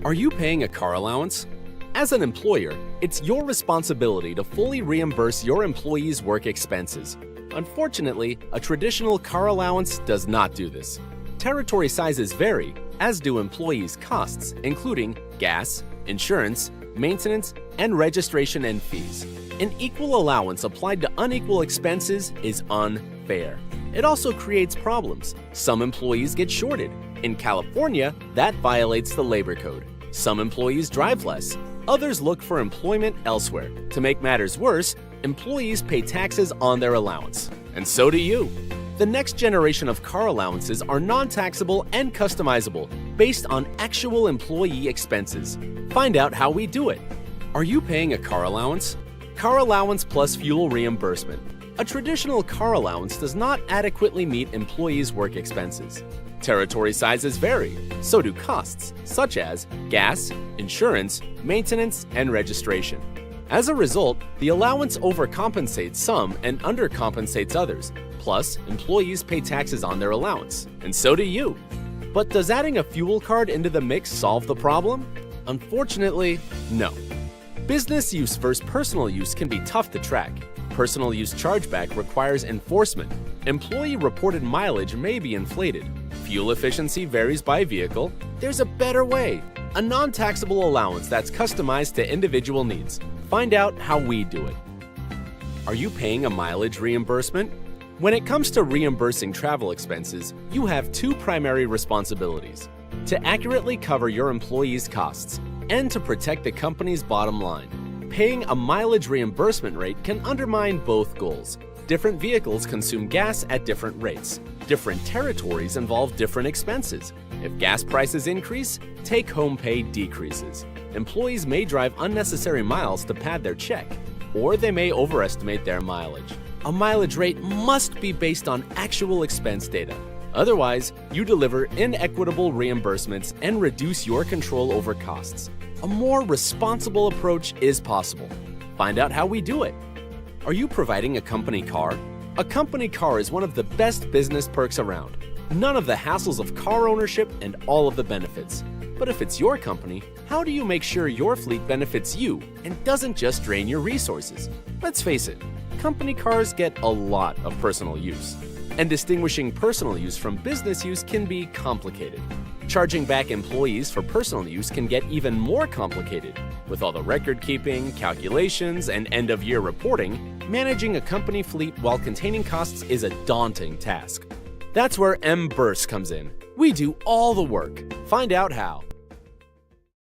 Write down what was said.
Are you paying a car allowance? As an employer, it's your responsibility to fully reimburse your employees' work expenses. Unfortunately, a traditional car allowance does not do this. Territory sizes vary, as do employees' costs, including gas, insurance, maintenance, and registration and fees. An equal allowance applied to unequal expenses is unfair. It also creates problems. Some employees get shorted. In California, that violates the labor code. Some employees drive less. Others look for employment elsewhere. To make matters worse, employees pay taxes on their allowance. And so do you. The next generation of car allowances are non-taxable and customizable based on actual employee expenses. Find out how we do it. Are you paying a car allowance? Car allowance plus fuel reimbursement. A traditional car allowance does not adequately meet employees' work expenses. Territory sizes vary, so do costs, such as gas, insurance, maintenance, and registration. As a result, the allowance overcompensates some and undercompensates others. Plus, employees pay taxes on their allowance, and so do you. But does adding a fuel card into the mix solve the problem? Unfortunately, no. Business use versus personal use can be tough to track. Personal use chargeback requires enforcement. Employee-reported mileage may be inflated. Fuel efficiency varies by vehicle. There's a better way. A non-taxable allowance that's customized to individual needs. Find out how we do it. Are you paying a mileage reimbursement? When it comes to reimbursing travel expenses, you have two primary responsibilities: to accurately cover your employees' costs and to protect the company's bottom line. Paying a mileage reimbursement rate can undermine both goals. Different vehicles consume gas at different rates. Different territories involve different expenses. If gas prices increase, take-home pay decreases. Employees may drive unnecessary miles to pad their check, or they may overestimate their mileage. A mileage rate must be based on actual expense data. Otherwise, you deliver inequitable reimbursements and reduce your control over costs. A more responsible approach is possible. Find out how we do it. Are you providing a company car? A company car is one of the best business perks around. None of the hassles of car ownership and all of the benefits. But if it's your company, how do you make sure your fleet benefits you and doesn't just drain your resources? Let's face it, company cars get a lot of personal use. And distinguishing personal use from business use can be complicated. Charging back employees for personal use can get even more complicated. With all the record keeping, calculations, and end-of-year reporting, managing a company fleet while containing costs is a daunting task. That's where mburse comes in. We do all the work. Find out how.